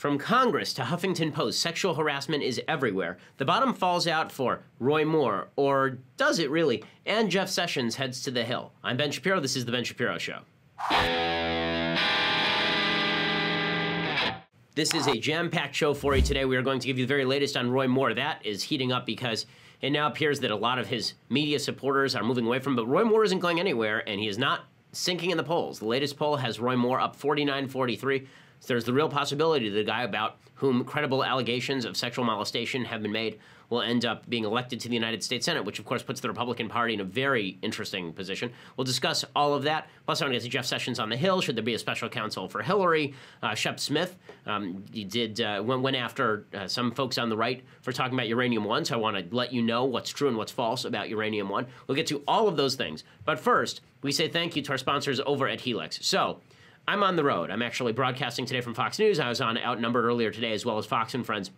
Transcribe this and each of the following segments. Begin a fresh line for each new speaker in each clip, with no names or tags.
From Congress to Huffington Post, sexual harassment is everywhere. The bottom falls out for Roy Moore, or does it really? And Jeff Sessions heads to the Hill. I'm Ben Shapiro. This is The Ben Shapiro Show. This is a jam-packed show for you today. We are going to give you the very latest on Roy Moore. That is heating up because it now appears that a lot of his media supporters are moving away from him. But Roy Moore isn't going anywhere, and he is not sinking in the polls. The latest poll has Roy Moore up 49-43. So there's the real possibility that the guy about whom credible allegations of sexual molestation have been made will end up being elected to the United States Senate, which of course puts the Republican Party in a very interesting position. We'll discuss all of that. Plus, I'm going to get to Jeff Sessions on the Hill. Should there be a special counsel for Hillary? Shep Smith went after some folks on the right for talking about Uranium One, so I want to let you know what's true and what's false about Uranium One. We'll get to all of those things. But first, we say thank you to our sponsors over at Helix. So, I'm on the road. I'm actually broadcasting today from Fox News. I was on Outnumbered earlier today, as well as Fox and Friends.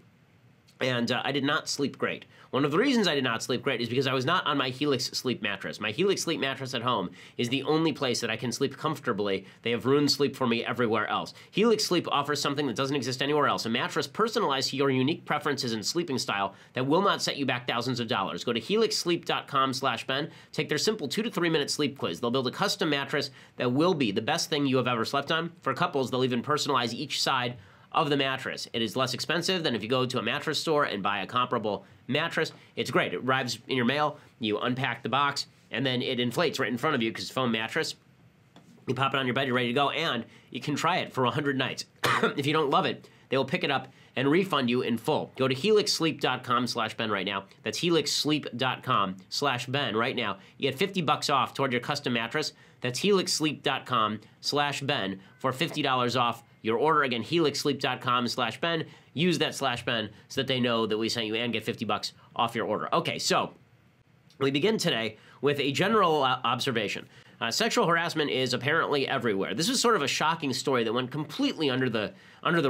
And I did not sleep great. One of the reasons I did not sleep great is because I was not on my Helix sleep mattress. My Helix sleep mattress at home is the only place that I can sleep comfortably. They have ruined sleep for me everywhere else. Helix Sleep offers something that doesn't exist anywhere else, a mattress personalized to your unique preferences and sleeping style that will not set you back thousands of dollars. Go to helixsleep.com/Ben. Take their simple 2 to 3 minute sleep quiz. They'll build a custom mattress that will be the best thing you have ever slept on. For couples, they'll even personalize each side of the mattress. It is less expensive than if you go to a mattress store and buy a comparable mattress. It's great. It arrives in your mail, you unpack the box, and then it inflates right in front of you because it's a foam mattress. You pop it on your bed, you're ready to go, and you can try it for 100 nights. If you don't love it, they will pick it up and refund you in full. Go to helixsleep.com/Ben right now. That's helixsleep.com/Ben right now. You get $50 off toward your custom mattress. That's helixsleep.com/Ben for $50 off your order. Again, helixsleep.com/Ben. Use that /Ben so that they know that we sent you and get $50 off your order. Okay, so we begin today with a general observation. Sexual harassment is apparently everywhere. This was sort of a shocking story that went completely under the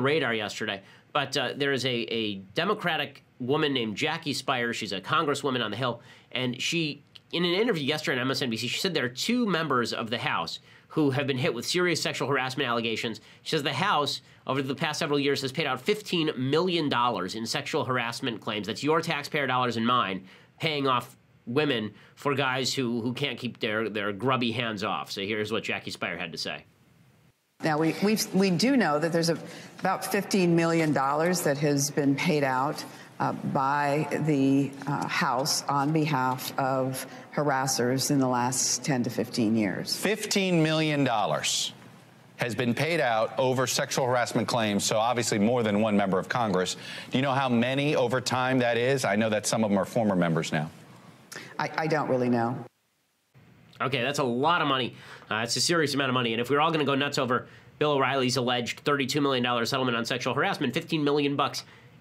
radar yesterday. But there is a Democratic woman named Jackie Speier. She's a congresswoman on the Hill, and she, in an interview yesterday on MSNBC, she said there are 2 members of the House who have been hit with serious sexual harassment allegations. She says the House, over the past several years, has paid out $15 million in sexual harassment claims. That's your taxpayer dollars and mine, paying off women for guys who can't keep their grubby hands off. So here's what Jackie Speier had to say.
Now, we do know that there's about $15 million that has been paid out by the House on behalf of harassers in the last 10 to 15 years.
$15 million has been paid out over sexual harassment claims, so obviously more than one member of Congress. Do you know how many over time that is? I know that some of them are former members now.
I don't really know.
Okay, that's a lot of money. It's a serious amount of money. And if we're all going to go nuts over Bill O'Reilly's alleged $32 million settlement on sexual harassment, $15 million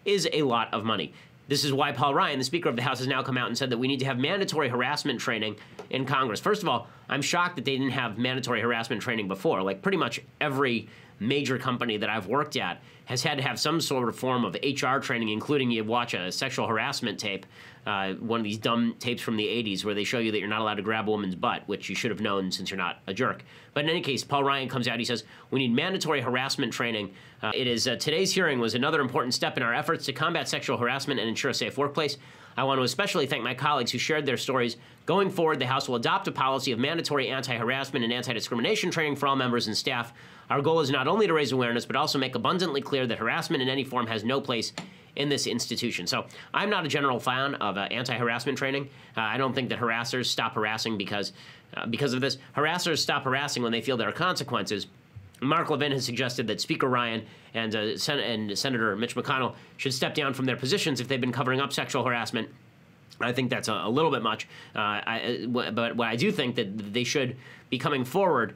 is a lot of money. This is why Paul Ryan, the Speaker of the House, has now come out and said that we need to have mandatory harassment training in Congress. First of all, I'm shocked that they didn't have mandatory harassment training before. Like, pretty much every major company that I've worked at has had to have some sort of form of HR training, including you watch a sexual harassment tape, one of these dumb tapes from the 80s where they show you that you're not allowed to grab a woman's butt, which you should have known since you're not a jerk. But in any case, Paul Ryan comes out, he says, we need mandatory harassment training. Today's hearing was another important step in our efforts to combat sexual harassment and ensure a safe workplace. I want to especially thank my colleagues who shared their stories. Going forward, the House will adopt a policy of mandatory anti-harassment and anti-discrimination training for all members and staff. Our goal is not only to raise awareness, but also make abundantly clear that harassment in any form has no place in this institution. So I'm not a general fan of anti-harassment training. I don't think that harassers stop harassing because of this. Harassers stop harassing when they feel there are consequences. Mark Levin has suggested that Speaker Ryan and Senator Mitch McConnell should step down from their positions if they've been covering up sexual harassment. I think that's a little bit much. But what I do think that they should be coming forward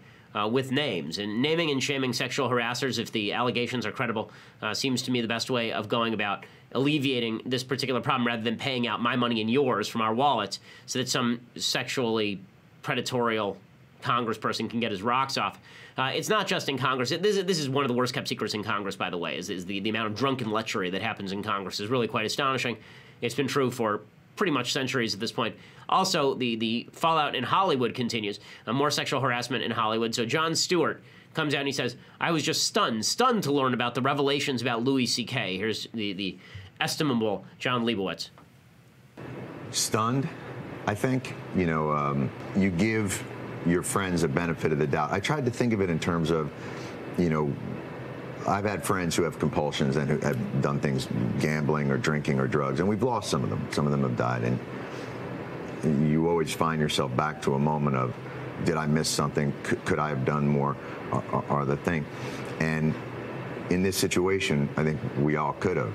with names. And naming and shaming sexual harassers, if the allegations are credible, seems to me the best way of going about alleviating this particular problem rather than paying out my money and yours from our wallets so that some sexually predatorial congressperson can get his rocks off. It's not just in Congress. This is one of the worst kept secrets in Congress, by the way, is the amount of drunken lechery that happens in Congress is really quite astonishing. It's been true for pretty much centuries at this point. Also, the fallout in Hollywood continues. More sexual harassment in Hollywood. So Jon Stewart, comes out and he says, I was just stunned to learn about the revelations about Louis C.K. Here's the estimable John Leibowitz.
Stunned, I think. You give your friends a benefit of the doubt. I tried to think of it in terms of, I've had friends who have compulsions and who have done things, gambling or drinking or drugs, and we've lost some of them. Some of them have died, and you always find yourself back to a moment of, did I miss something? Could I have done more? Or the thing. And in this situation, I think we all could have.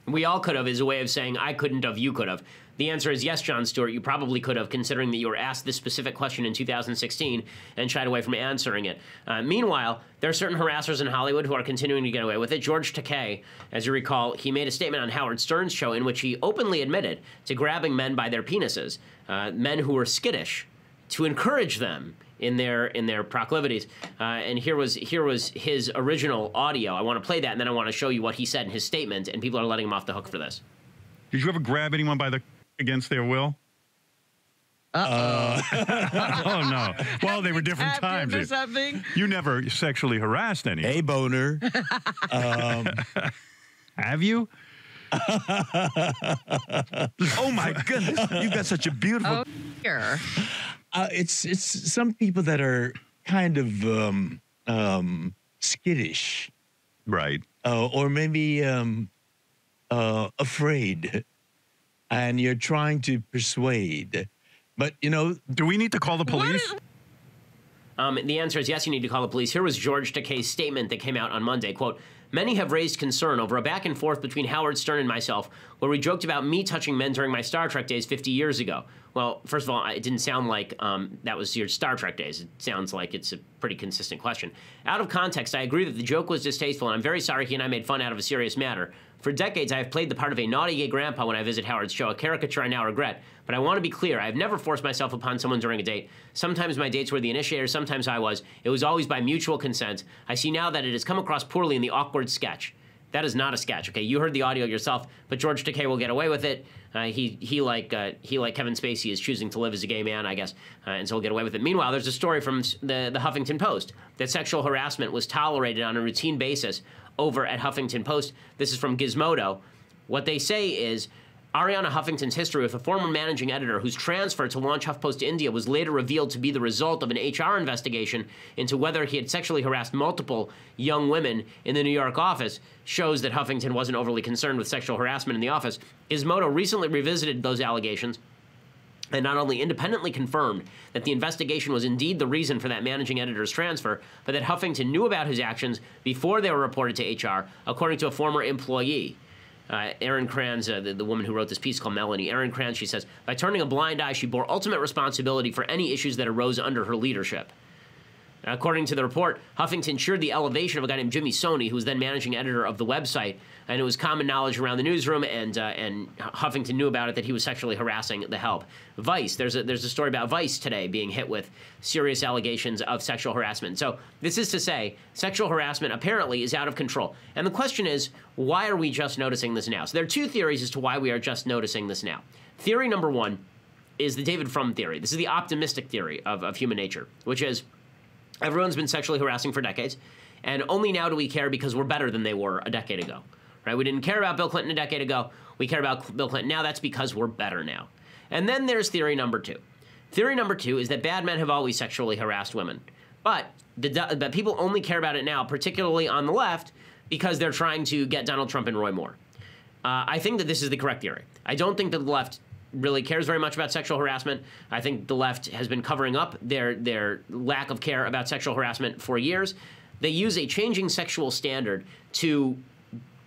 We all could have is a way of saying I couldn't have, you could have. The answer is yes, Jon Stewart, you probably could have, considering that you were asked this specific question in 2016 and shied away from answering it. Meanwhile, there are certain harassers in Hollywood who are continuing to get away with it. George Takei, as you recall, he made a statement on Howard Stern's show in which he openly admitted to grabbing men by their penises, men who were skittish, to encourage them in their proclivities. And here was his original audio. I want to play that, and then I want to show you what he said in his statement, and people are letting him off the hook for this.
Did you ever grab anyone against their will? Oh, no. Well, they were different times.
Or something?
You never sexually harassed anyone.
Hey, boner.
Have you?
Oh, my goodness. You've got such a beautiful...
Oh, here.
It's some people that are kind of skittish.
Right.
Or maybe afraid. And you're trying to persuade. But,
do we need to call the police?
The answer is yes, you need to call the police. Here was George Takei's statement that came out on Monday. Quote, many have raised concern over a back and forth between Howard Stern and myself where we joked about me touching men during my Star Trek days 50 years ago. Well, first of all, it didn't sound like that was your Star Trek days. It sounds like it's a pretty consistent question. Out of context, I agree that the joke was distasteful, and I'm very sorry he and I made fun out of a serious matter. For decades, I have played the part of a naughty gay grandpa when I visit Howard's show, a caricature I now regret. But I want to be clear, I have never forced myself upon someone during a date. Sometimes my dates were the initiator, sometimes I was. It was always by mutual consent. I see now that it has come across poorly in the awkward sketch. That is not a sketch, okay? You heard the audio yourself, but George Takei will get away with it. He like Kevin Spacey is choosing to live as a gay man, I guess, and so he'll get away with it. Meanwhile, there's a story from the Huffington Post that sexual harassment was tolerated on a routine basis over at Huffington Post. This is from Gizmodo. What they say is, Ariana Huffington's history with a former managing editor whose transfer to launch HuffPost to India was later revealed to be the result of an HR investigation into whether he had sexually harassed multiple young women in the New York office shows that Huffington wasn't overly concerned with sexual harassment in the office. Gizmodo recently revisited those allegations and not only independently confirmed that the investigation was indeed the reason for that managing editor's transfer, but that Huffington knew about his actions before they were reported to HR, according to a former employee. Erin Kranz, the woman who wrote this piece called Melanie, Erin Kranz, she says, by turning a blind eye, she bore ultimate responsibility for any issues that arose under her leadership. According to the report, Huffington cheered the elevation of a guy named Jimmy Soni, who was then managing editor of the website, and it was common knowledge around the newsroom, and Huffington knew about it, that he was sexually harassing the help. Vice, there's a story about Vice today being hit with serious allegations of sexual harassment. So this is to say, sexual harassment apparently is out of control. And the question is, why are we just noticing this now? So there are two theories as to why we are just noticing this now. Theory number one is the David Frum theory. This is the optimistic theory of human nature, which is, everyone's been sexually harassing for decades, and only now do we care because we're better than they were a decade ago, right? We didn't care about Bill Clinton a decade ago. We care about Bill Clinton now. That's because we're better now. And then there's theory number two. Theory number two is that bad men have always sexually harassed women, but people only care about it now, particularly on the left, because they're trying to get Donald Trump and Roy Moore. I think that this is the correct theory. I don't think that the left really cares very much about sexual harassment. I think the left has been covering up their lack of care about sexual harassment for years. They use a changing sexual standard to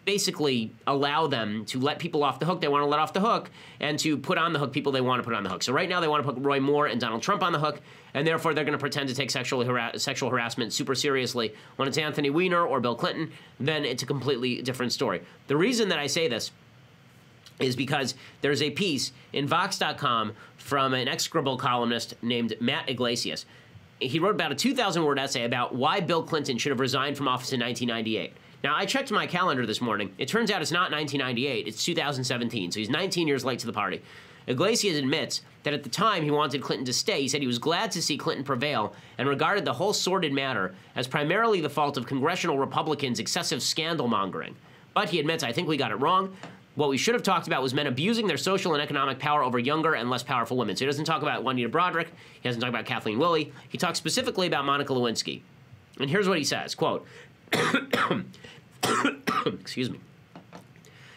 basically allow them to let people off the hook they want to let off the hook and to put on the hook people they want to put on the hook. So right now they want to put Roy Moore and Donald Trump on the hook, and therefore they're going to pretend to take sexual harassment super seriously. When it's Anthony Weiner or Bill Clinton, then it's a completely different story. The reason that I say this is because there's a piece in Vox.com from an execrable columnist named Matt Iglesias. He wrote about a 2,000-word essay about why Bill Clinton should have resigned from office in 1998. Now, I checked my calendar this morning. It turns out it's not 1998, it's 2017, so he's 19 years late to the party. Iglesias admits that at the time he wanted Clinton to stay. He said he was glad to see Clinton prevail and regarded the whole sordid matter as primarily the fault of congressional Republicans' excessive scandal mongering. But he admits, I think we got it wrong. What we should have talked about was men abusing their social and economic power over younger and less powerful women. So he doesn't talk about Juanita Broderick. He doesn't talk about Kathleen Willey. He talks specifically about Monica Lewinsky. And here's what he says, quote, excuse me.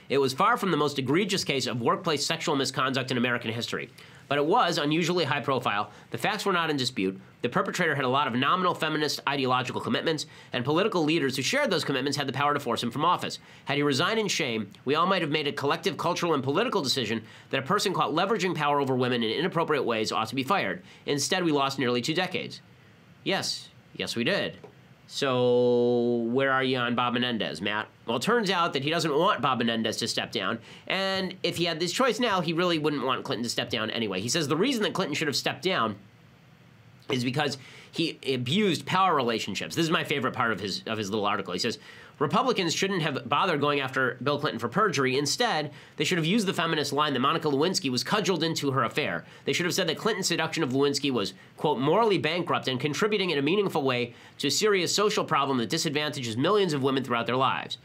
It was far from the most egregious case of workplace sexual misconduct in American history. But it was unusually high profile. The facts were not in dispute. The perpetrator had a lot of nominal feminist ideological commitments, and political leaders who shared those commitments had the power to force him from office. Had he resigned in shame, we all might have made a collective cultural and political decision that a person caught leveraging power over women in inappropriate ways ought to be fired. Instead, we lost nearly 2 decades. Yes, we did. So where are you on Bob Menendez, Matt? Well, it turns out that he doesn't want Bob Menendez to step down, and if he had this choice now, he really wouldn't want Clinton to step down anyway. He says the reason that Clinton should have stepped down is because he abused power relationships. This is my favorite part of his little article. He says, Republicans shouldn't have bothered going after Bill Clinton for perjury. Instead, they should have used the feminist line that Monica Lewinsky was cudgeled into her affair. They should have said that Clinton's seduction of Lewinsky was, quote, morally bankrupt and contributing in a meaningful way to a serious social problem that disadvantages millions of women throughout their lives.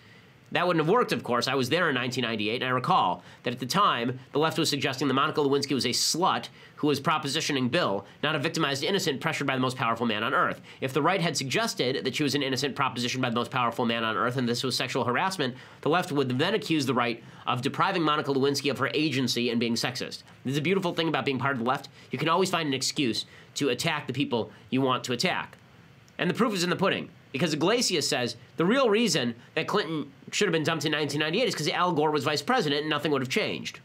That wouldn't have worked, of course. I was there in 1998, and I recall that at the time, the left was suggesting that Monica Lewinsky was a slut who was propositioning Bill, not a victimized innocent pressured by the most powerful man on earth. If the right had suggested that she was an innocent propositioned by the most powerful man on earth and this was sexual harassment, the left would then accuse the right of depriving Monica Lewinsky of her agency and being sexist. This is a beautiful thing about being part of the left. You can always find an excuse to attack the people you want to attack. And the proof is in the pudding. Because Iglesias says the real reason that Clinton should have been dumped in 1998 is because Al Gore was vice president and nothing would have changed.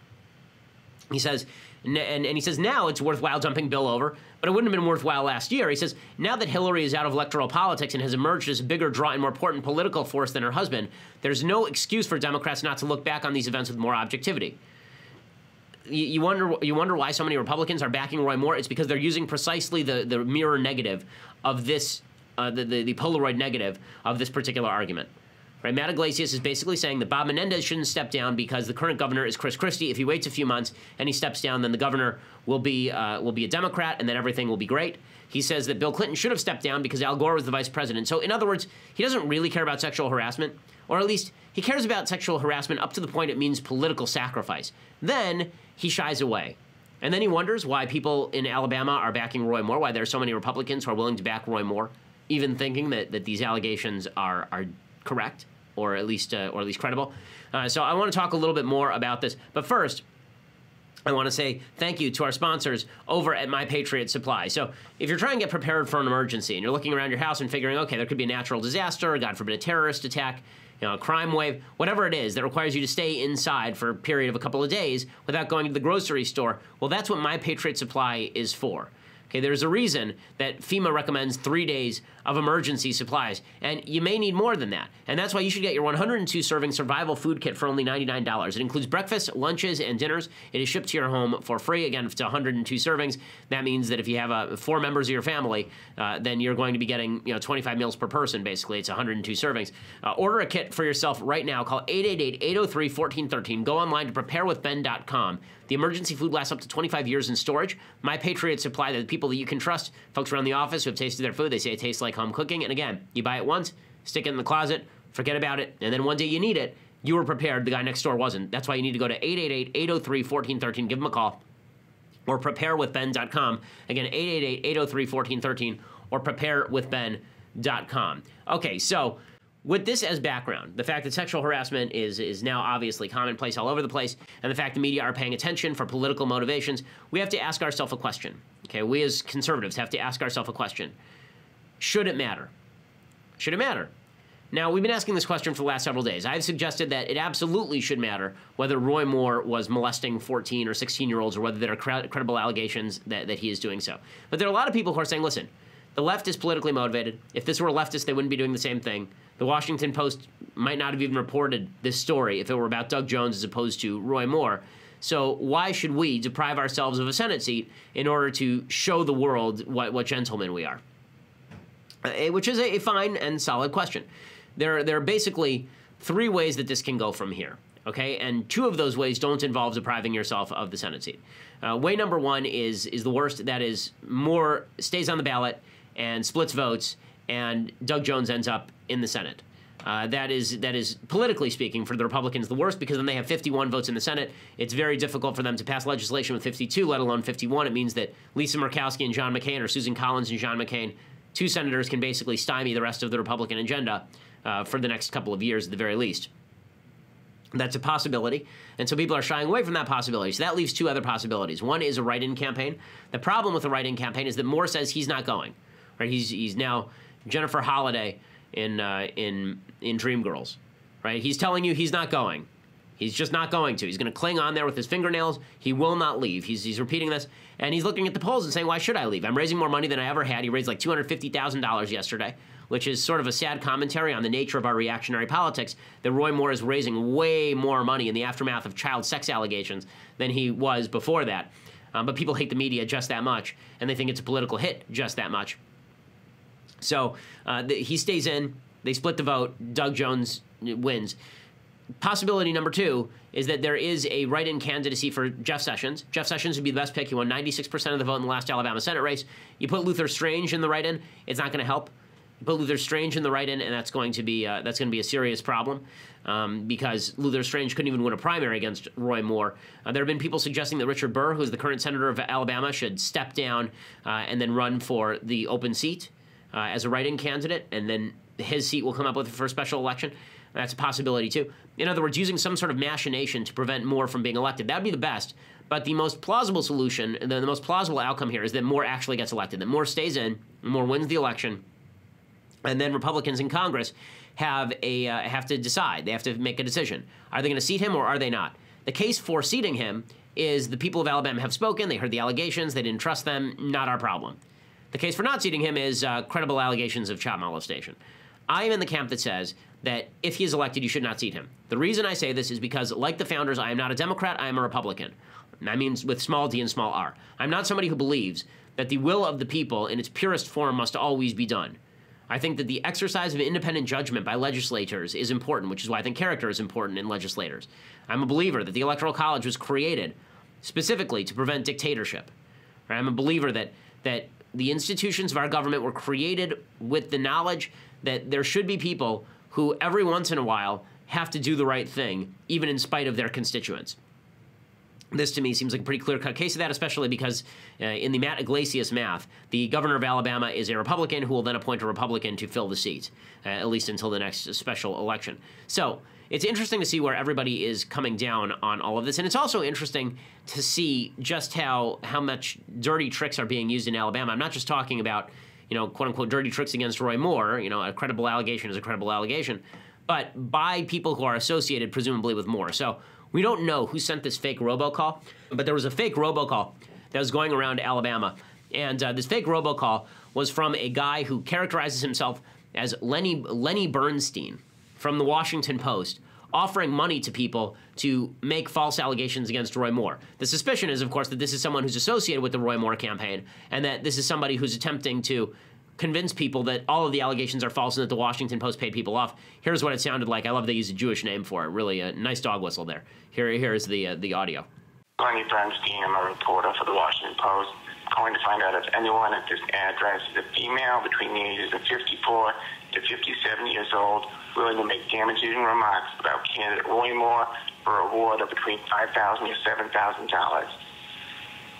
He says, and he says now it's worthwhile dumping Bill over, but it wouldn't have been worthwhile last year. He says now that Hillary is out of electoral politics and has emerged as a bigger draw and more important political force than her husband, there's no excuse for Democrats not to look back on these events with more objectivity. You wonder why so many Republicans are backing Roy Moore. It's because they're using precisely the mirror negative of this. The Polaroid negative of this particular argument. Right? Matt Iglesias is basically saying that Bob Menendez shouldn't step down because the current governor is Chris Christie. If he waits a few months and he steps down, then the governor will be a Democrat, and then everything will be great. He says that Bill Clinton should have stepped down because Al Gore was the vice president. So in other words, he doesn't really care about sexual harassment, or at least he cares about sexual harassment up to the point it means political sacrifice. Then he shies away. And then he wonders why people in Alabama are backing Roy Moore, why there are so many Republicans who are willing to back Roy Moore, even thinking that these allegations are correct or at least credible. So I want to talk a little bit more about this. But first, I want to say thank you to our sponsors over at My Patriot Supply. So if you're trying to get prepared for an emergency and you're looking around your house and figuring, okay, there could be a natural disaster, God forbid a terrorist attack, a crime wave, whatever it is that requires you to stay inside for a period of a couple of days without going to the grocery store, well, that's what My Patriot Supply is for. Okay, there's a reason that FEMA recommends 3 days of emergency supplies, and you may need more than that. And that's why you should get your 102-serving survival food kit for only $99. It includes breakfast, lunches, and dinners. It is shipped to your home for free. Again, if it's 102 servings, that means that if you have 4 members of your family, then you're going to be getting 25 meals per person, basically. It's 102 servings. Order a kit for yourself right now. Call 888-803-1413. Go online to preparewithben.com. The emergency food lasts up to 25 years in storage. My Patriot Supply, the people that you can trust, folks around the office who have tasted their food, they say it tastes like home cooking. And again, you buy it once, stick it in the closet, forget about it, and then one day you need it, you were prepared, the guy next door wasn't. That's why you need to go to 888-803-1413, give them a call, or preparewithben.com. Again, 888-803-1413, or preparewithben.com. Okay, so with this as background, the fact that sexual harassment is now obviously commonplace all over the place, and the fact the media are paying attention for political motivations, we have to ask ourselves a question. Okay, we as conservatives have to ask ourselves a question. Should it matter? Should it matter? Now, we've been asking this question for the last several days. I've suggested that it absolutely should matter whether Roy Moore was molesting 14 or 16-year-olds or whether there are credible allegations that he is doing so. But there are a lot of people who are saying, listen, the left is politically motivated. If this were a leftist, they wouldn't be doing the same thing. The Washington Post might not have even reported this story if it were about Doug Jones as opposed to Roy Moore. So why should we deprive ourselves of a Senate seat in order to show the world what gentlemen we are? Which is a fine and solid question. There are basically 3 ways that this can go from here. Okay, and 2 of those ways don't involve depriving yourself of the Senate seat. Way number 1 is the worst. That is, Moore stays on the ballot and splits votes, and Doug Jones ends up in the Senate. That is politically speaking for the Republicans the worst, because then they have 51 votes in the Senate. It's very difficult for them to pass legislation with 52, let alone 51. It means that Lisa Murkowski and John McCain, or Susan Collins and John McCain, 2 senators, can basically stymie the rest of the Republican agenda for the next couple of years at the very least. That's a possibility, and so people are shying away from that possibility. So that leaves 2 other possibilities. One is a write-in campaign. The problem with the write-in campaign is that Moore says he's not going. Right? He's now Jennifer Holliday in Dreamgirls. Right? He's telling you he's not going. He's just not going to. He's going to cling on there with his fingernails. He will not leave. He's repeating this, and he's looking at the polls and saying, "Why should I leave? I'm raising more money than I ever had." He raised like $250,000 yesterday, which is sort of a sad commentary on the nature of our reactionary politics, that Roy Moore is raising way more money in the aftermath of child sex allegations than he was before that. But people hate the media just that much, and they think it's a political hit just that much. So he stays in. They split the vote. Doug Jones wins. Possibility number 2 is that there is a write-in candidacy for Jeff Sessions. Jeff Sessions would be the best pick. He won 96% of the vote in the last Alabama Senate race. You put Luther Strange in the write-in, it's not going to help. You put Luther Strange in the write-in, and that's going to be a serious problem, because Luther Strange couldn't even win a primary against Roy Moore. There have been people suggesting that Richard Burr, who is the current senator of Alabama, should step down and then run for the open seat as a write-in candidate, and then his seat will come up with for a special election. That's a possibility, too. In other words, using some sort of machination to prevent Moore from being elected. That would be the best. But the most plausible solution, the most plausible outcome here, is that Moore actually gets elected, that Moore stays in, Moore wins the election, and then Republicans in Congress have to decide. They have to make a decision. Are they going to seat him or are they not? The case for seating him is the people of Alabama have spoken. They heard the allegations. They didn't trust them. Not our problem. The case for not seating him is credible allegations of child molestation. I am in the camp that says that if he is elected, you should not seat him. The reason I say this is because, like the founders, I am not a Democrat, I am a Republican. That means with small d and small r. I'm not somebody who believes that the will of the people in its purest form must always be done. I think that the exercise of independent judgment by legislators is important, which is why I think character is important in legislators. I'm a believer that the Electoral College was created specifically to prevent dictatorship. I'm a believer that the institutions of our government were created with the knowledge that there should be people who every once in a while have to do the right thing, even in spite of their constituents. This, to me, seems like a pretty clear-cut case of that, especially because in the Matt Iglesias math, the governor of Alabama is a Republican who will then appoint a Republican to fill the seat, at least until the next special election. So it's interesting to see where everybody is coming down on all of this, and it's also interesting to see just how much dirty tricks are being used in Alabama. I'm not just talking about, quote-unquote dirty tricks against Roy Moore. A credible allegation is a credible allegation, but by people who are associated, presumably, with Moore. So we don't know who sent this fake robocall, but there was a fake robocall that was going around Alabama. And this fake robocall was from a guy who characterizes himself as Lenny Bernstein from the Washington Post, offering money to people to make false allegations against Roy Moore. The suspicion is, of course, that this is someone who's associated with the Roy Moore campaign, and that this is somebody who's attempting to convince people that all of the allegations are false and that the Washington Post paid people off. Here's what it sounded like. I love they use a Jewish name for it. Really a nice dog whistle there. Here's the audio.
Lenny Bernstein, I'm a reporter for the Washington Post. Calling to find out if anyone at this address is a female between the ages of 54 to 57 years old, willing to make damaging remarks about candidate Roy Moore for a reward of between $5,000 to $7,000.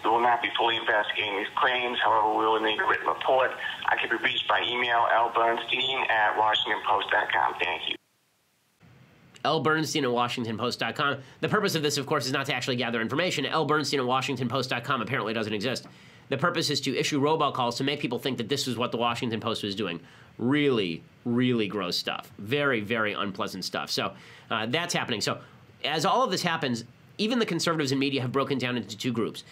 We will not be fully investigating these claims. However, we will need a written report. I can be reached by email lbernstein@washingtonpost.com. Thank you.
lbernstein@washingtonpost.com. The purpose of this, of course, is not to actually gather information. lbernstein@washingtonpost.com apparently doesn't exist. The purpose is to issue robocalls to make people think that this is what the Washington Post was doing. Really, really gross stuff. Very, very unpleasant stuff. So that's happening. So as all of this happens, even the conservatives in media have broken down into 2 groups.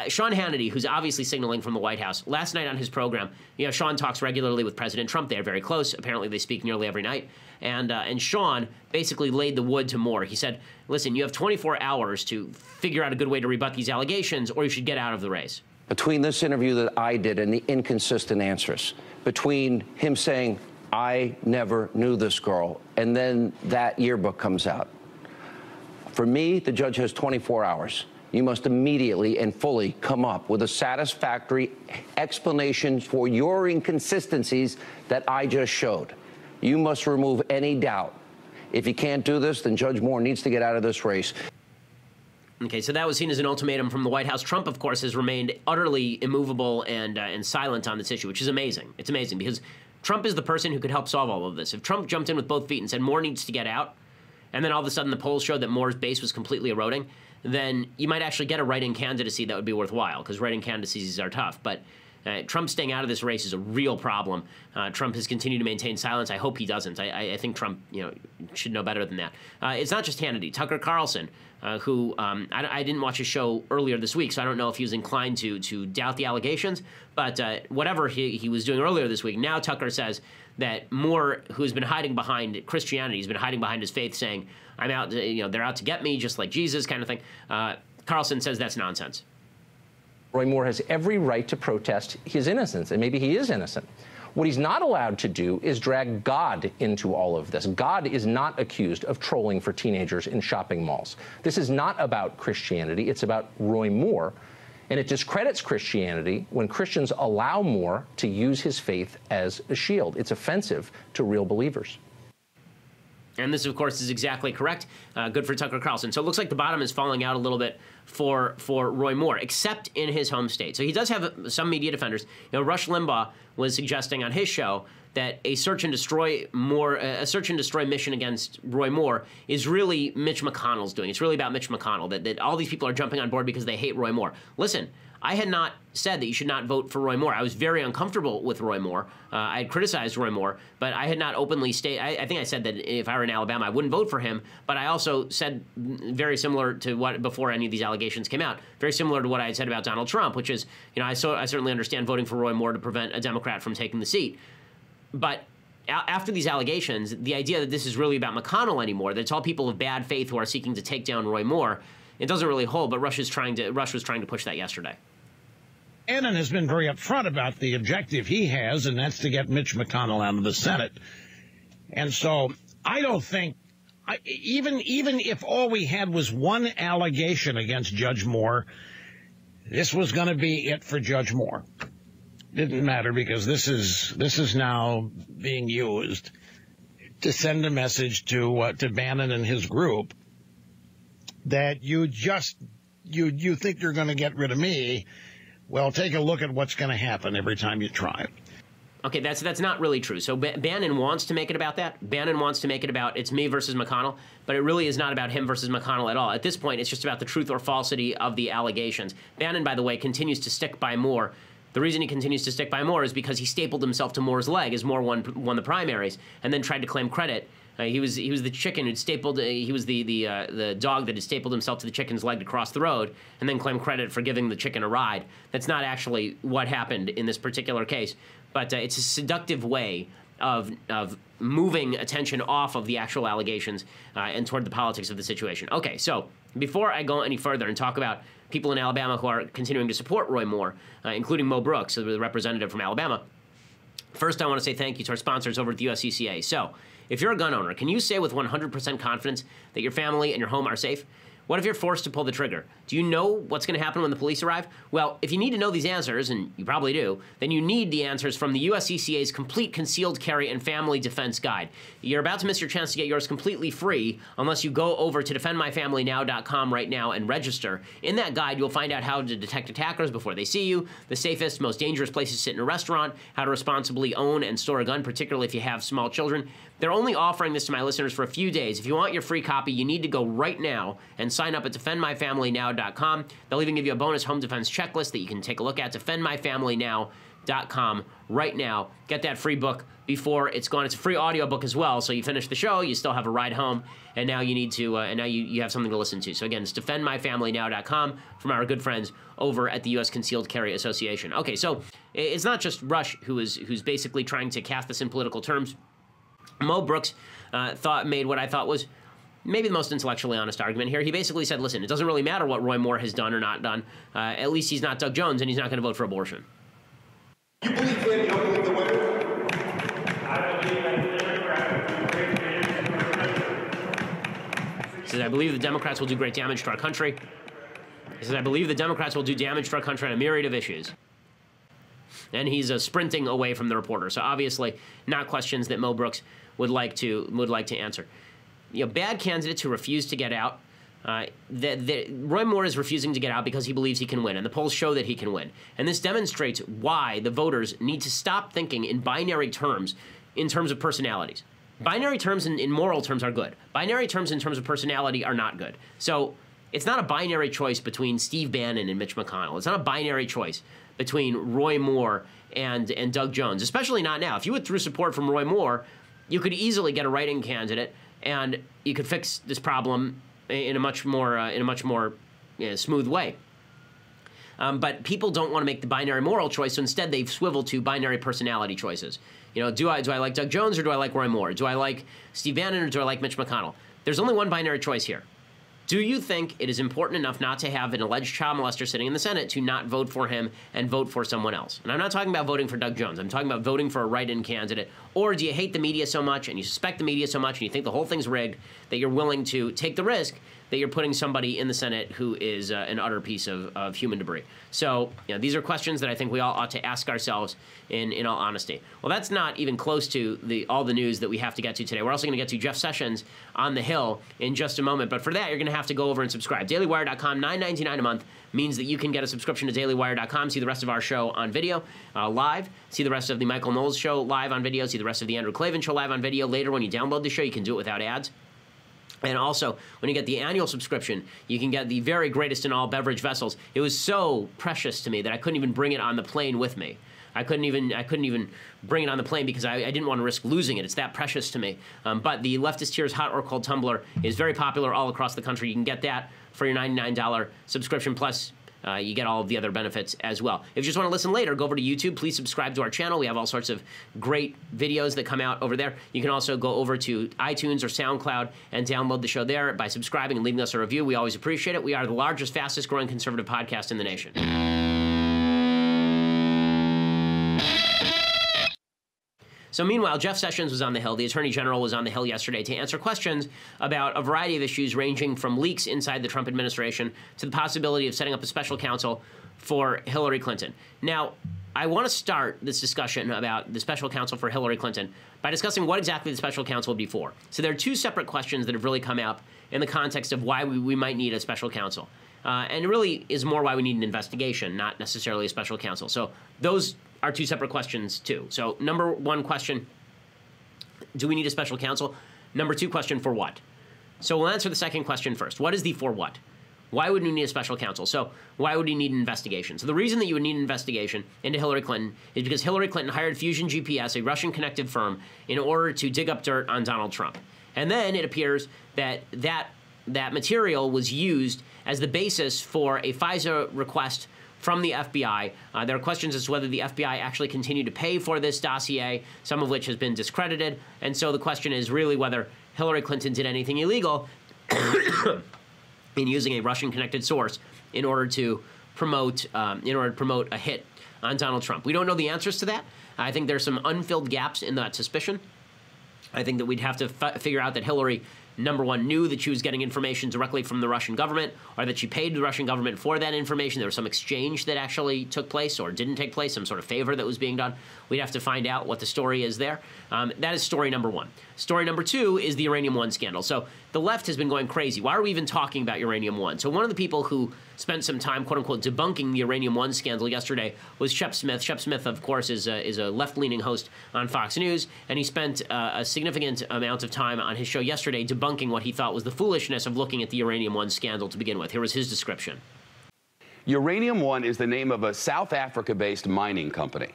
Sean Hannity, who's obviously signaling from the White House, last night on his program, Sean talks regularly with President Trump. They are very close. Apparently, they speak nearly every night. And Sean basically laid the wood to Moore. He said, listen, you have 24 hours to figure out a good way to rebut these allegations, or you should get out of the race.
Between this interview that I did and the inconsistent answers, between him saying, I never knew this girl, and then that yearbook comes out, For me, the judge has 24 hours. You must immediately and fully come up with a satisfactory explanation for your inconsistencies that I just showed. You must remove any doubt. If you can't do this, then Judge Moore needs to get out of this race.
Okay, so that was seen as an ultimatum from the White House. Trump, of course, has remained utterly immovable and silent on this issue, which is amazing. It's amazing because Trump is the person who could help solve all of this. If Trump jumped in with both feet and said Moore needs to get out, and then all of a sudden the polls showed that Moore's base was completely eroding, then you might actually get a write-in candidacy that would be worthwhile, because write-in candidacies are tough. But Trump staying out of this race is a real problem. Trump has continued to maintain silence. I hope he doesn't. I think Trump, should know better than that. It's not just Hannity. Tucker Carlson, who I didn't watch his show earlier this week, so I don't know if he was inclined to doubt the allegations. But whatever he was doing earlier this week, now Tucker says that Moore, who has been hiding behind Christianity, he's been hiding behind his faith, saying, I'm out, they're out to get me, just like Jesus kind of thing. Carlson says that's nonsense.
Roy Moore has every right to protest his innocence, and maybe he is innocent. What he's not allowed to do is drag God into all of this. God is not accused of trolling for teenagers in shopping malls. This is not about Christianity. It's about Roy Moore. And it discredits Christianity when Christians allow Moore to use his faith as a shield. It's offensive to real believers.
And this, of course, is exactly correct. Good for Tucker Carlson. So it looks like the bottom is falling out a little bit for Roy Moore, except in his home state. So he does have some media defenders. Rush Limbaugh was suggesting on his show that a search and destroy mission against Roy Moore is really Mitch McConnell's doing. It's really about Mitch McConnell, that all these people are jumping on board because they hate Roy Moore. Listen, I had not said that you should not vote for Roy Moore. I was very uncomfortable with Roy Moore. I had criticized Roy Moore, but I had not openly stated. I think I said that if I were in Alabama, I wouldn't vote for him. But I also said very similar to what before any of these allegations came out, very similar to what I had said about Donald Trump, which is, I certainly understand voting for Roy Moore to prevent a Democrat from taking the seat. But after these allegations, the idea that this is really about McConnell anymore, that it's all people of bad faith who are seeking to take down Roy Moore, it doesn't really hold. But Rush was trying to push that yesterday.
Annan has been very upfront about the objective he has, and that's to get Mitch McConnell out of the Senate. And so I don't think, even if all we had was one allegation against Judge Moore, this was going to be it for Judge Moore. Didn't matter, because this is now being used to send a message to Bannon and his group that you think you're going to get rid of me. Well, take a look at what's going to happen every time you try.
Okay, that's not really true. So Bannon wants to make it about that. Bannon wants to make it about it's me versus McConnell, but it really is not about him versus McConnell at all. At this point, it's just about the truth or falsity of the allegations. Bannon, by the way, continues to stick by Moore. The reason he continues to stick by Moore is because he stapled himself to Moore's leg as Moore won the primaries, and then tried to claim credit. He was the chicken who'd stapled. He was the dog that had stapled himself to the chicken's leg to cross the road, and then claimed credit for giving the chicken a ride. That's not actually what happened in this particular case, but it's a seductive way of moving attention off of the actual allegations and toward the politics of the situation. Okay, so before I go any further and talk about people in Alabama who are continuing to support Roy Moore, including Mo Brooks, the representative from Alabama, first I want to say thank you to our sponsors over at the USCCA. So, if you're a gun owner, can you say with 100% confidence that your family and your home are safe? What if you're forced to pull the trigger? Do you know what's going to happen when the police arrive? Well, if you need to know these answers, and you probably do, then you need the answers from the USCCA's Complete Concealed Carry and Family Defense Guide. You're about to miss your chance to get yours completely free unless you go over to defendmyfamilynow.com right now and register. In that guide, you'll find out how to detect attackers before they see you, the safest, most dangerous places to sit in a restaurant, how to responsibly own and store a gun, particularly if you have small children. They're only offering this to my listeners for a few days. If you want your free copy, you need to go right now and sign up at defendmyfamilynow.com. They'll even give you a bonus home defense checklist that you can take a look at. defendmyfamilynow.com right now. Get that free book before it's gone. It's a free audio book as well, so you finish the show, you still have a ride home, and now you need to, and now you have something to listen to. So again, it's defendmyfamilynow.com from our good friends over at the U.S. Concealed Carry Association. Okay, so it's not just Rush who's basically trying to cast this in political terms. Mo Brooks made what I thought was maybe the most intellectually honest argument here. He basically said, listen, it doesn't really matter what Roy Moore has done or not done. At least he's not Doug Jones, and he's not going to vote for abortion.
You believe him, you don't believe the women?
He says, I believe the Democrats will do great damage to our country. He says, I believe the Democrats will do damage to our country on a myriad of issues. And he's sprinting away from the reporter. So obviously not questions that Mo Brooks would like to answer. You know, bad candidates who refuse to get out. Roy Moore is refusing to get out because he believes he can win, and the polls show that he can win. And this demonstrates why the voters need to stop thinking in binary terms, in terms of personalities. Binary terms in moral terms are good. Binary terms in terms of personality are not good. So it's not a binary choice between Steve Bannon and Mitch McConnell. It's not a binary choice between Roy Moore and Doug Jones, especially not now. If you withdrew support from Roy Moore, you could easily get a write-in candidate, and you could fix this problem in a much more smooth way. But people don't want to make the binary moral choice, so instead they've swiveled to binary personality choices. You know, do I like Doug Jones or do I like Roy Moore? Do I like Steve Bannon or do I like Mitch McConnell? There's only one binary choice here. Do you think it is important enough not to have an alleged child molester sitting in the Senate to not vote for him and vote for someone else? And I'm not talking about voting for Doug Jones. I'm talking about voting for a write-in candidate. Or do you hate the media so much and you suspect the media so much and you think the whole thing's rigged that you're willing to take the risk that you're putting somebody in the Senate who is an utter piece of human debris? So, you know, these are questions that I think we all ought to ask ourselves in all honesty. Well, that's not even close to all the news that we have to get to today. We're also going to get to Jeff Sessions on the Hill in just a moment. But for that, you're going to have to go over and subscribe. DailyWire.com, $9.99 a month means that you can get a subscription to DailyWire.com, see the rest of our show on video live, see the rest of the Michael Knowles show live on video, see the rest of the Andrew Klavan show live on video. Later, when you download the show, you can do it without ads. And also, when you get the annual subscription, you can get the very greatest in all beverage vessels. It was so precious to me that I couldn't even bring it on the plane with me. I couldn't even bring it on the plane because I didn't want to risk losing it. It's that precious to me. But the Leftist Tears Hot or Cold Tumbler is very popular all across the country. You can get that for your $99 subscription, plus you get all of the other benefits as well. If you just want to listen later, go over to YouTube. Please subscribe to our channel. We have all sorts of great videos that come out over there. You can also go over to iTunes or SoundCloud and download the show there by subscribing and leaving us a review. We always appreciate it. We are the largest, fastest growing conservative podcast in the nation. So meanwhile, Jeff Sessions was on the Hill. The Attorney General was on the Hill yesterday to answer questions about a variety of issues ranging from leaks inside the Trump administration to the possibility of setting up a special counsel for Hillary Clinton. Now, I want to start this discussion about the special counsel for Hillary Clinton by discussing what exactly the special counsel would be for. So there are two separate questions that have really come up in the context of why we might need a special counsel. And it really is more why we need an investigation, not necessarily a special counsel. So those are two separate questions, too. So number one question, do we need a special counsel? Number two question, for what? So we'll answer the second question first. What is the for what? Why would we need a special counsel? So why would we need an investigation? So the reason that you would need an investigation into Hillary Clinton is because Hillary Clinton hired Fusion GPS, a Russian-connected firm, in order to dig up dirt on Donald Trump. And then it appears that material was used as the basis for a FISA request from the FBI. There are questions as to whether the FBI actually continued to pay for this dossier, some of which has been discredited. And so the question is really whether Hillary Clinton did anything illegal in using a Russian-connected source in order to promote a hit on Donald Trump. We don't know the answers to that. I think there's some unfilled gaps in that suspicion. I think that we'd have to figure out that Hillary, number one, knew that she was getting information directly from the Russian government, or that she paid the Russian government for that information. There was some exchange that actually took place or didn't take place, some sort of favor that was being done. We'd have to find out what the story is there. That is story number one. Story number two is the Uranium One scandal. So the left has been going crazy. Why are we even talking about Uranium One? So one of the people who spent some time, quote-unquote, debunking the Uranium One scandal yesterday was Shep Smith. Shep Smith, of course, is a left-leaning host on Fox News, and he spent a significant amount of time on his show yesterday debunking what he thought was the foolishness of looking at the Uranium One scandal to begin with. Here was his description.
Uranium One is the name of a South Africa-based mining company.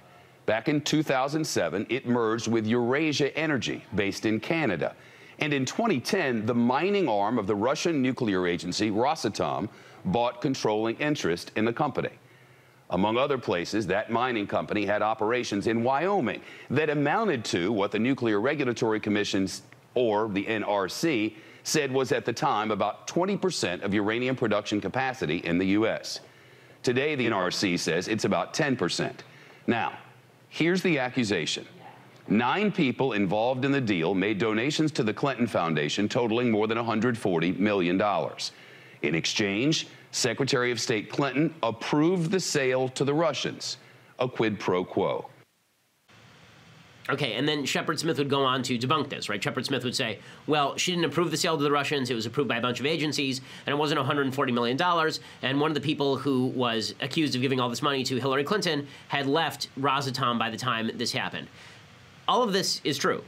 Back in 2007, it merged with Eurasia Energy, based in Canada. And in 2010, the mining arm of the Russian nuclear agency, Rosatom, bought controlling interest in the company. Among other places, that mining company had operations in Wyoming that amounted to what the Nuclear Regulatory Commission, or the NRC, said was at the time about 20% of uranium production capacity in the U.S. Today, the NRC says it's about 10%. Now, here's the accusation. 9 people involved in the deal made donations to the Clinton Foundation totaling more than $140 million. In exchange, Secretary of State Clinton approved the sale to the Russians, a quid pro quo.
Okay, and then Shepard Smith would go on to debunk this, right? Shepard Smith would say, well, she didn't approve the sale to the Russians. It was approved by a bunch of agencies, and it wasn't $140 million. And one of the people who was accused of giving all this money to Hillary Clinton had left Rosatom by the time this happened. All of this is true,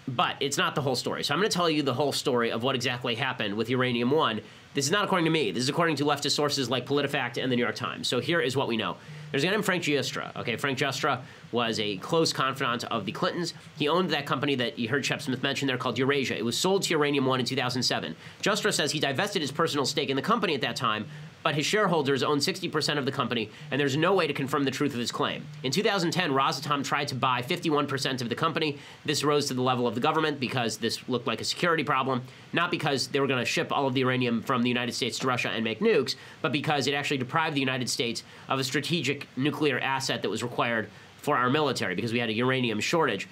but it's not the whole story. So I'm going to tell you the whole story of what exactly happened with Uranium One. This is not according to me. This is according to leftist sources like PolitiFact and the New York Times. So here is what we know. There's a guy named Frank Giustra. Okay, Frank Giustra was a close confidant of the Clintons. He owned that company that you heard Shep Smith mention there called Eurasia. It was sold to Uranium One in 2007. Giustra says he divested his personal stake in the company at that time, but his shareholders own 60% of the company, and there's no way to confirm the truth of his claim. In 2010, Rosatom tried to buy 51% of the company. This rose to the level of the government because this looked like a security problem, not because they were going to ship all of the uranium from the United States to Russia and make nukes, but because it actually deprived the United States of a strategic nuclear asset that was required for our military because we had a uranium shortage.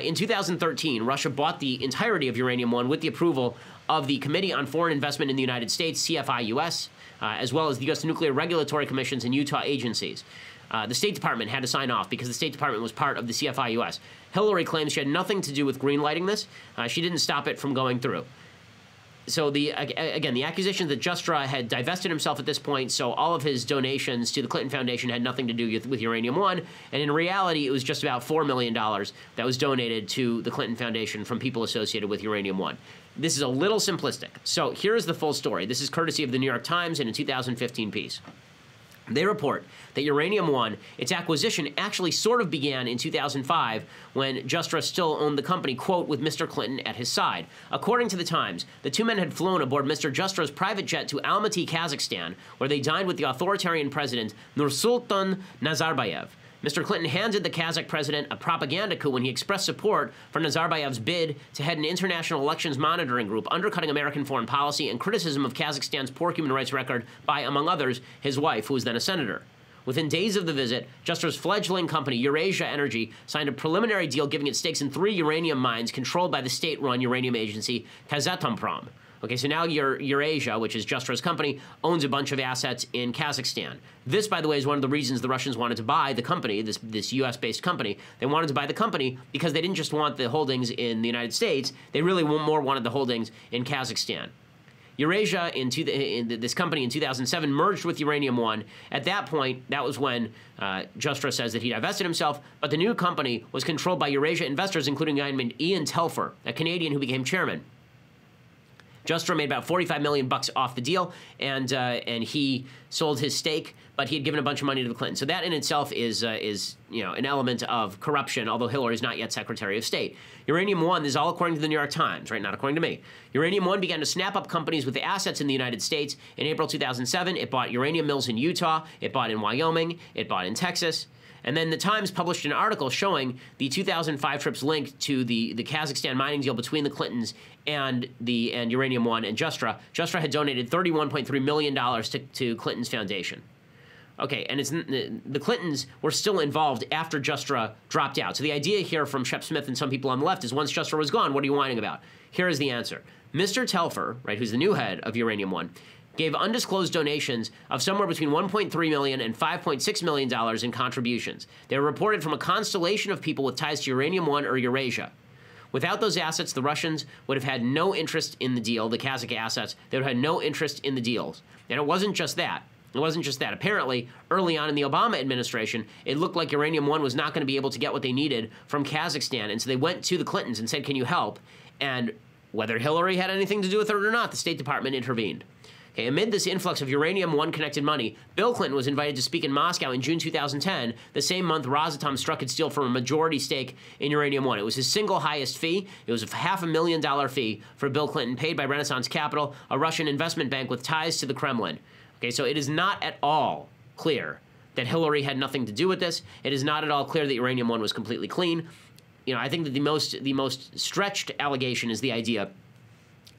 In 2013, Russia bought the entirety of Uranium One with the approval of the Committee on Foreign Investment in the United States, CFI-US, as well as the U.S. Nuclear Regulatory Commissions and Utah agencies. The State Department had to sign off because the State Department was part of the CFI-US. Hillary claims she had nothing to do with greenlighting this. She didn't stop it from going through. So again, the accusation that Giustra had divested himself at this point, so all of his donations to the Clinton Foundation had nothing to do with Uranium One, and in reality, it was just about $4 million that was donated to the Clinton Foundation from people associated with Uranium One. This is a little simplistic. So here's the full story. This is courtesy of the New York Times in a 2015 piece. They report that Uranium One, its acquisition actually sort of began in 2005 when Giustra still owned the company, quote, with Mr. Clinton at his side. According to the Times, the two men had flown aboard Mr. Giustra's private jet to Almaty, Kazakhstan, where they dined with the authoritarian president Nursultan Nazarbayev. Mr. Clinton handed the Kazakh president a propaganda coup when he expressed support for Nazarbayev's bid to head an international elections monitoring group, undercutting American foreign policy and criticism of Kazakhstan's poor human rights record by, among others, his wife, who was then a senator. Within days of the visit, Giustra's fledgling company, Eurasia Energy, signed a preliminary deal giving it stakes in 3 uranium mines controlled by the state-run uranium agency Kazatomprom. Okay, so now Eurasia, which is Giustra's company, owns a bunch of assets in Kazakhstan. This, by the way, is one of the reasons the Russians wanted to buy the company, this U.S.-based company. They wanted to buy the company because they didn't just want the holdings in the United States. They really more wanted the holdings in Kazakhstan. Eurasia, this company in 2007, merged with Uranium One. At that point, that was when Giustra says that he divested himself, but the new company was controlled by Eurasia investors, including a guy named Ian Telfer, a Canadian who became chairman. Giustra made about $45 million off the deal, and he sold his stake, but he had given a bunch of money to the Clintons. So that in itself is an element of corruption, although Hillary is not yet Secretary of State. Uranium One, this is all according to the New York Times, right? Not according to me. Uranium One began to snap up companies with assets in the United States. In April 2007, it bought uranium mills in Utah, it bought in Wyoming, it bought in Texas. And then the Times published an article showing the 2005 trips linked to the Kazakhstan mining deal between the Clintons and Uranium One and Giustra. Giustra had donated $31.3 million to Clinton's foundation. Okay, and the Clintons were still involved after Giustra dropped out. So the idea here from Shep Smith and some people on the left is once Giustra was gone, what are you whining about? Here is the answer. Mr. Telfer, right, who's the new head of Uranium One, gave undisclosed donations of somewhere between $1.3 million and $5.6 million in contributions. They were reported from a constellation of people with ties to Uranium One or Eurasia. Without those assets, the Russians would have had no interest in the deal, the Kazakh assets. They would have had no interest in the deals. And it wasn't just that. It wasn't just that. Apparently, early on in the Obama administration, it looked like Uranium One was not going to be able to get what they needed from Kazakhstan. And so they went to the Clintons and said, can you help? And whether Hillary had anything to do with it or not, the State Department intervened. Okay, amid this influx of Uranium One-connected money, Bill Clinton was invited to speak in Moscow in June 2010, the same month Rosatom struck its deal for a majority stake in Uranium One. It was his single highest fee. It was a $500,000 fee for Bill Clinton, paid by Renaissance Capital, a Russian investment bank with ties to the Kremlin. Okay, so it is not at all clear that Hillary had nothing to do with this. It is not at all clear that Uranium One was completely clean. I think that the most stretched allegation is the idea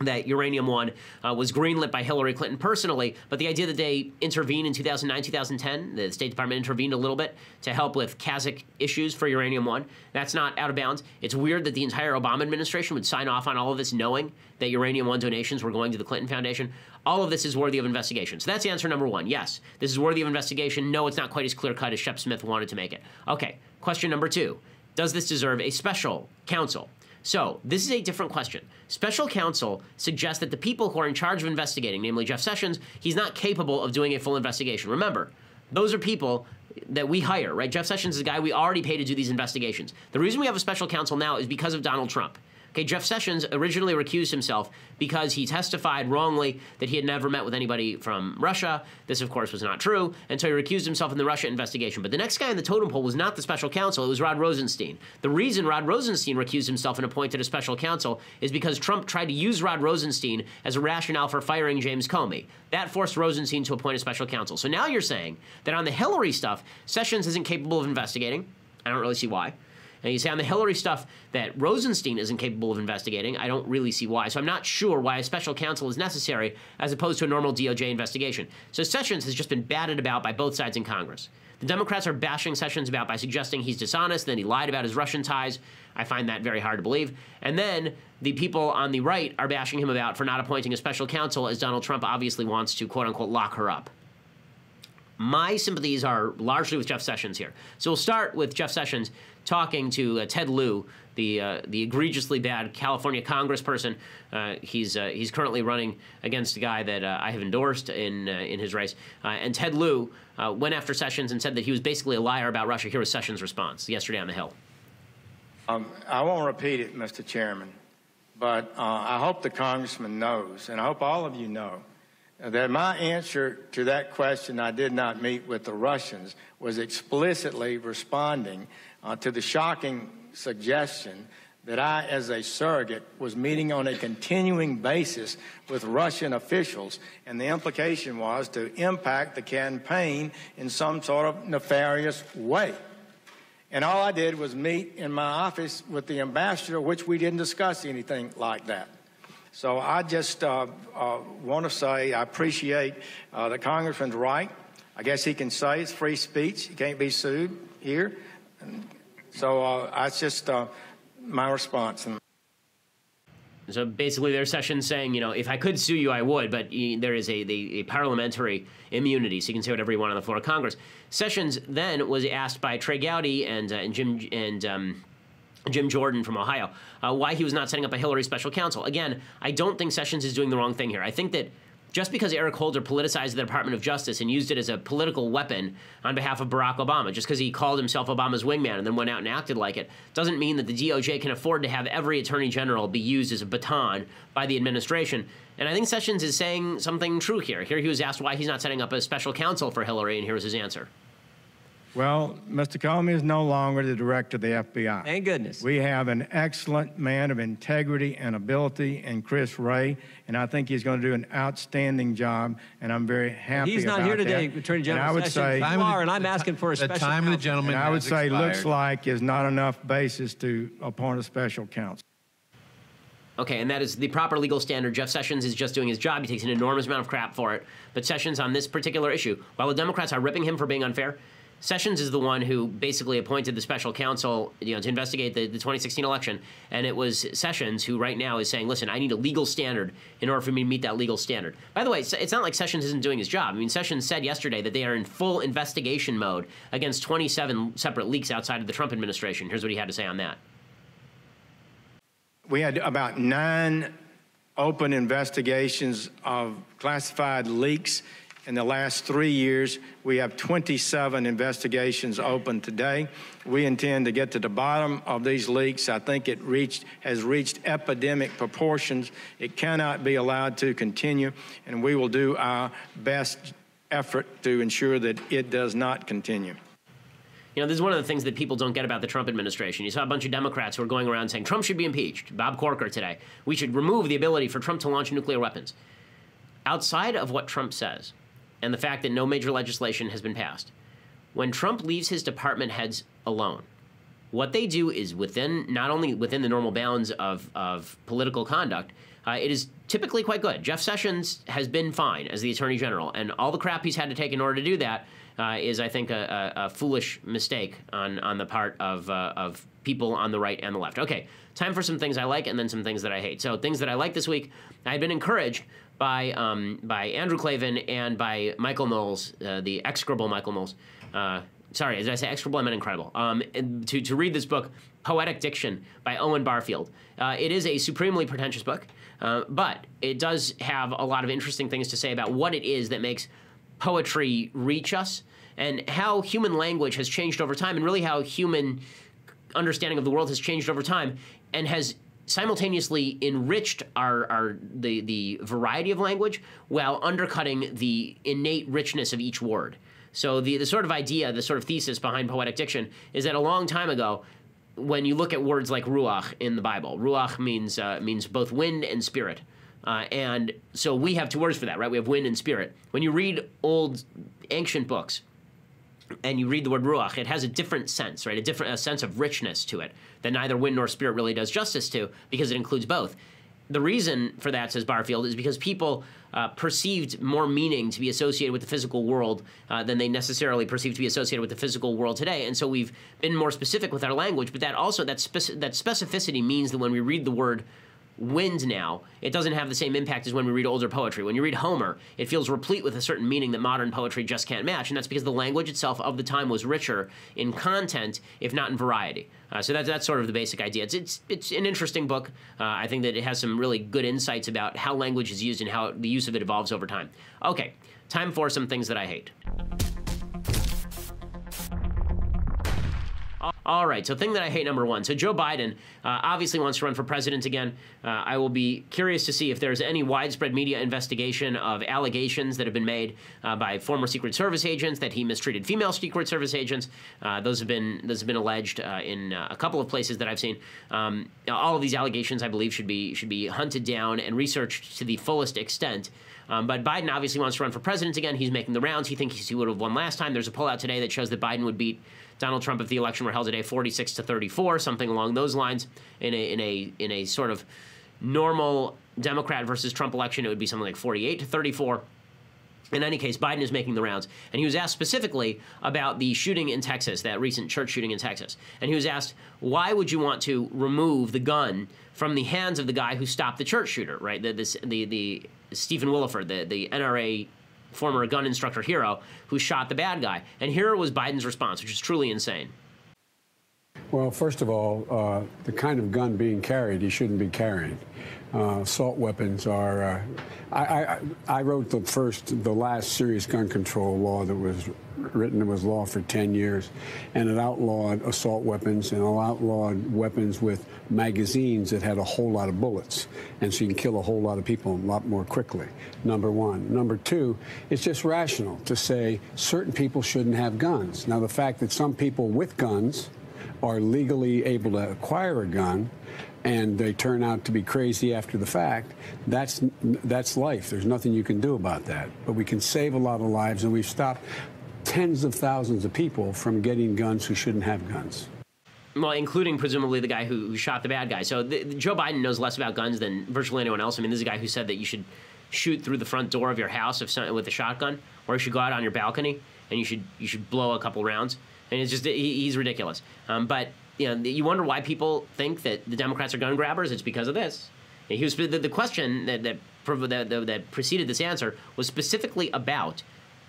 that Uranium One was greenlit by Hillary Clinton personally, but the idea that they intervened in 2009, 2010, the State Department intervened a little bit to help with Kazakh issues for Uranium One, that's not out of bounds. It's weird that the entire Obama administration would sign off on all of this knowing that Uranium One donations were going to the Clinton Foundation. All of this is worthy of investigation. So that's answer number one. Yes, this is worthy of investigation. No, it's not quite as clear-cut as Shep Smith wanted to make it. Okay, question number two. Does this deserve a special counsel? So this is a different question. Special counsel suggests that the people who are in charge of investigating, namely Jeff Sessions, he's not capable of doing a full investigation. Remember, those are people that we hire, right? Jeff Sessions is a guy we already pay to do these investigations. The reason we have a special counsel now is because of Donald Trump. Okay, Jeff Sessions originally recused himself because he testified wrongly that he had never met with anybody from Russia. This, of course, was not true, and so he recused himself in the Russia investigation. But the next guy in the totem pole was not the special counsel, it was Rod Rosenstein. The reason Rod Rosenstein recused himself and appointed a special counsel is because Trump tried to use Rod Rosenstein as a rationale for firing James Comey. That forced Rosenstein to appoint a special counsel. So now you're saying that on the Hillary stuff, Sessions isn't capable of investigating. I don't really see why. And you say on the Hillary stuff that Rosenstein isn't capable of investigating. I don't really see why. So I'm not sure why a special counsel is necessary as opposed to a normal DOJ investigation. So Sessions has just been batted about by both sides in Congress. The Democrats are bashing Sessions about by suggesting he's dishonest, then he lied about his Russian ties. I find that very hard to believe. And then the people on the right are bashing him about for not appointing a special counsel, as Donald Trump obviously wants to, quote-unquote, lock her up. My sympathies are largely with Jeff Sessions here. So we'll start with Jeff Sessions talking to Ted Lieu, the egregiously bad California congressperson. He's currently running against a guy that I have endorsed in his race. And Ted Lieu went after Sessions and said that he was basically a liar about Russia. Here was Sessions' response yesterday on the Hill.
I won't repeat it, Mr. Chairman, but I hope the congressman knows, and I hope all of you know, that my answer to that question, I did not meet with the Russians, was explicitly responding to the shocking suggestion that I, as a surrogate, was meeting on a continuing basis with Russian officials, and the implication was to impact the campaign in some sort of nefarious way. And all I did was meet in my office with the ambassador, which we didn't discuss anything like that. So I just want to say I appreciate the congressman's right. I guess he can say it's free speech. He can't be sued here. And so that's just my response.
So basically there's Sessions saying, you know, if I could sue you, I would, but there is a parliamentary immunity, so you can say whatever you want on the floor of Congress. Sessions then was asked by Trey Gowdy and Jim Jordan from Ohio, why he was not setting up a Hillary special counsel. Again, I don't think Sessions is doing the wrong thing here. I think that just because Eric Holder politicized the Department of Justice and used it as a political weapon on behalf of Barack Obama, just because he called himself Obama's wingman and then went out and acted like it, doesn't mean that the DOJ can afford to have every attorney general be used as a baton by the administration. And I think Sessions is saying something true here. Here he was asked why he's not setting up a special counsel for Hillary, and here was his answer.
Well, Mr. Comey is no longer the director of the FBI.
Thank goodness.
We have an excellent man of integrity and ability in Chris Wray, and I think he's going to do an outstanding job, and I'm very happy
He's not
about
here today,
that.
Attorney General
And I would
Sessions.
say,
You are, and I'm asking for a special counsel.
the time of the gentleman I would say looks like is not enough basis to appoint a special counsel.
Okay, and that is the proper legal standard. Jeff Sessions is just doing his job. He takes an enormous amount of crap for it. But Sessions, on this particular issue, while the Democrats are ripping him for being unfair, Sessions is the one who basically appointed the special counsel, to investigate the 2016 election, and it was Sessions who right now is saying, listen, I need a legal standard in order for me to meet that legal standard. By the way, it's not like Sessions isn't doing his job. I mean, Sessions said yesterday that they are in full investigation mode against 27 separate leaks outside of the Trump administration. Here's what he had to say on that.
We had about 9 open investigations of classified leaks in the last 3 years. We have 27 investigations open today. We intend to get to the bottom of these leaks. I think it has reached epidemic proportions. It cannot be allowed to continue, and we will do our best effort to ensure that it does not continue.
You know, this is one of the things that people don't get about the Trump administration. You saw a bunch of Democrats who are going around saying Trump should be impeached. Bob Corker today. We should remove the ability for Trump to launch nuclear weapons. Outside of what Trump says, and the fact that no major legislation has been passed, when Trump leaves his department heads alone, what they do is not only within the normal bounds of political conduct, it is typically quite good. Jeff Sessions has been fine as the Attorney General, and all the crap he's had to take in order to do that is, I think, a foolish mistake on the part of people on the right and the left. Okay, time for some things I like and then some things that I hate. So things that I like this week, I had been encouraged by Andrew Klavan and by Michael Knowles, the execrable Michael Knowles. Sorry, did I say execrable? I meant incredible. To read this book, Poetic Diction by Owen Barfield. It is a supremely pretentious book, but it does have a lot of interesting things to say about what it is that makes poetry reach us and how human language has changed over time, and really how human understanding of the world has changed over time and has simultaneously enriched the variety of language while undercutting the innate richness of each word. So the sort of idea, the sort of thesis behind poetic diction is that a long time ago, when you look at words like ruach in the Bible, ruach means both wind and spirit. And so we have two words for that, right? We have wind and spirit. When you read old ancient books and you read the word ruach, it has a different sense, right? A sense of richness to it that neither wind nor spirit really does justice to, because it includes both. The reason for that, says Barfield, is because people perceived more meaning to be associated with the physical world than they necessarily perceive to be associated with the physical world today. And so we've been more specific with our language, but that specificity means that when we read the word wind now, it doesn't have the same impact as when we read older poetry. When you read Homer, it feels replete with a certain meaning that modern poetry just can't match, and that's because the language itself of the time was richer in content, if not in variety. So that's sort of the basic idea. It's an interesting book. I think that it has some really good insights about how language is used and how the use of it evolves over time. Okay, time for some things that I hate. All right, so thing that I hate, number one. So Joe Biden obviously wants to run for president again. I will be curious to see if there's any widespread media investigation of allegations that have been made by former Secret Service agents that he mistreated female Secret Service agents. Those have been alleged in a couple of places that I've seen. All of these allegations, I believe, should be hunted down and researched to the fullest extent. But Biden obviously wants to run for president again. He's making the rounds. He thinks he would have won last time. There's a poll out today that shows that Biden would beat Donald Trump if the election were held today, 46-34, something along those lines. In a sort of normal Democrat versus Trump election, it would be something like 48-34. In any case, Biden is making the rounds. And he was asked specifically about the shooting in Texas, that recent church shooting in Texas. And he was asked, why would you want to remove the gun from the hands of the guy who stopped the church shooter, right? The Stephen Williford, the NRA former gun instructor hero who shot the bad guy. And here was Biden's response, which is truly insane.
Well, first of all, the kind of gun being carried, he shouldn't be carrying. Assault weapons are. I wrote the last serious gun control law that was written. It was law for 10 years, and it outlawed assault weapons and it outlawed weapons with magazines that had a whole lot of bullets, and so you can kill a whole lot of people a lot more quickly. Number one. Number two, it's just rational to say certain people shouldn't have guns. Now, the fact that some people with guns are legally able to acquire a gun and they turn out to be crazy after the fact, that's life. There's nothing you can do about that. But we can save a lot of lives, and we've stopped tens of thousands of people from getting guns who shouldn't have guns.
Well, including presumably the guy who shot the bad guy. So Joe Biden knows less about guns than virtually anyone else. I mean, this is a guy who said that you should shoot through the front door of your house with a shotgun, or you should go out on your balcony and you should blow a couple rounds. And it's just, he's ridiculous. But you wonder why people think that the Democrats are gun grabbers. It's because of this. The question that preceded this answer was specifically about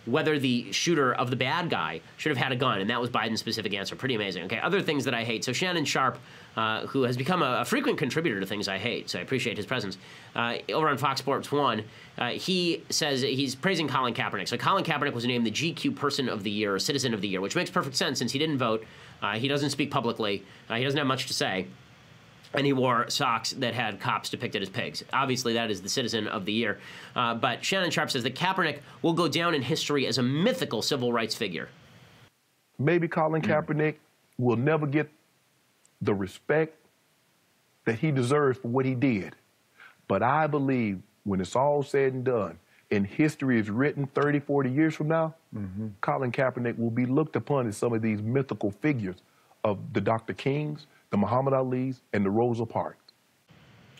whether the shooter of the bad guy should have had a gun, and that was Biden's specific answer. Pretty amazing. Okay, other things that I hate. So Shannon Sharp, who has become a frequent contributor to things I hate, so I appreciate his presence, over on Fox Sports 1, he says he's praising Colin Kaepernick. So Colin Kaepernick was named the GQ Person of the Year, or Citizen of the Year, which makes perfect sense since he didn't vote, he doesn't speak publicly, he doesn't have much to say, and he wore socks that had cops depicted as pigs. Obviously, that is the Citizen of the Year. But Shannon Sharp says that Kaepernick will go down in history as a mythical civil rights figure.
Maybe Colin Kaepernick will never get the respect that he deserves for what he did. But I believe when it's all said and done, and history is written 30, 40 years from now, Colin Kaepernick will be looked upon as some of these mythical figures of the Dr. Kings, the Muhammad Alis, and the Rosa Parks.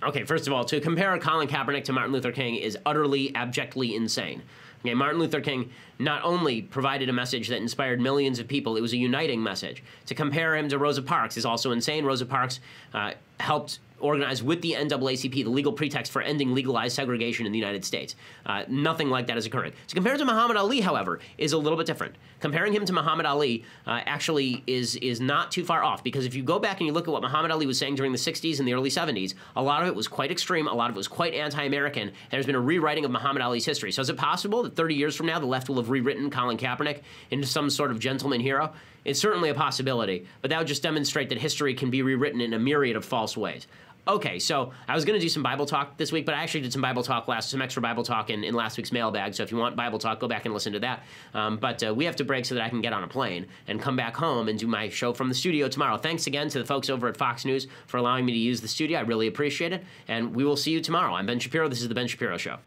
Okay, first of all, to compare Colin Kaepernick to Martin Luther King is utterly, abjectly insane. Okay, Martin Luther King not only provided a message that inspired millions of people, it was a uniting message. To compare him to Rosa Parks is also insane. Rosa Parks helped organize with the NAACP the legal pretext for ending legalized segregation in the United States. Nothing like that is occurring. To compare him to Muhammad Ali, however, is a little bit different. Comparing him to Muhammad Ali actually is not too far off, because if you go back and you look at what Muhammad Ali was saying during the 60s and the early 70s, a lot of it was quite extreme, a lot of it was quite anti-American, and there's been a rewriting of Muhammad Ali's history. So is it possible that 30 years from now the left will have rewritten Colin Kaepernick into some sort of gentleman hero? It's certainly a possibility, but that would just demonstrate that history can be rewritten in a myriad of false ways. Okay, so I was going to do some Bible talk this week, but I actually did some Bible talk some extra Bible talk in last week's mailbag. So if you want Bible talk, go back and listen to that. But we have to break so that I can get on a plane and come back home and do my show from the studio tomorrow. Thanks again to the folks over at Fox News for allowing me to use the studio. I really appreciate it. And we will see you tomorrow. I'm Ben Shapiro. This is The Ben Shapiro Show.